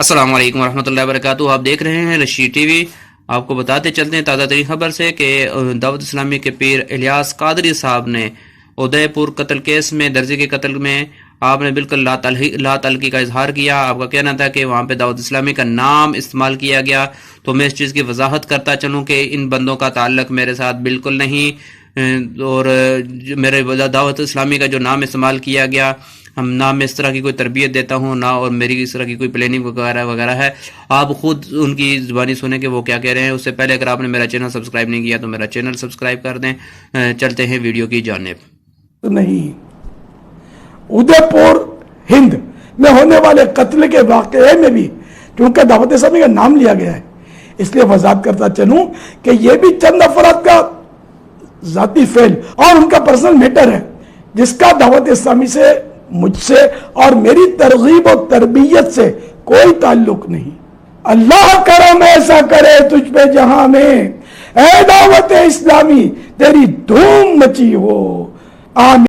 السلام علیکم ورحمۃ اللہ وبرکاتہ. آپ دیکھ رہے ہیں رشید ٹی وی. آپ کو بتاتے چلتے ہیں تازہ ترین خبر سے کہ دعوت اسلامی کے پیر الیاس قادری صاحب نے ادے پور قتل کیس میں درزی کے قتل میں آپ نے بالکل لا تعلقی کا اظہار کیا. آپ کا کہنا تھا کہ وہاں پہ دعوت اسلامی کا نام استعمال کیا گیا. تو میں اس چیز کی وضاحت کرتا چلوں کہ ان بندوں کا تعلق میرے ساتھ بالکل نہیں، اور میرے دعوت اسلامی کا جو نام استعمال کیا گیا، ہم نہ میں اس طرح کی کوئی تربیت دیتا ہوں، نہ اور میری اس طرح کی کوئی پلاننگ وغیرہ وغیرہ ہے. آپ خود ان کی زبانی سنیں کہ وہ کیا کہہ رہے ہیں. اس سے پہلے اگر آپ نے میرا چینل سبسکرائب نہیں کیا تو میرا چینل سبسکرائب کر دیں. چلتے ہیں ویڈیو کی جانب. نہیں، ادے پور ہند میں ہونے والے قتل کے واقعے میں بھی چونکہ دعوت اسلامی کا نام لیا گیا ہے، اس لیے وضاحت کرتا چلوں کہ یہ بھی چند افراد کا ذاتی فعل اور ان کا پرسنل میٹر ہے، جس کا دعوت اسلامی سے، مجھ سے اور میری ترغیب و تربیت سے کوئی تعلق نہیں. اللہ کرم ایسا کرے تجھ پہ جہاں میں، اے دعوت اسلامی تیری دھوم مچی ہو. آمین.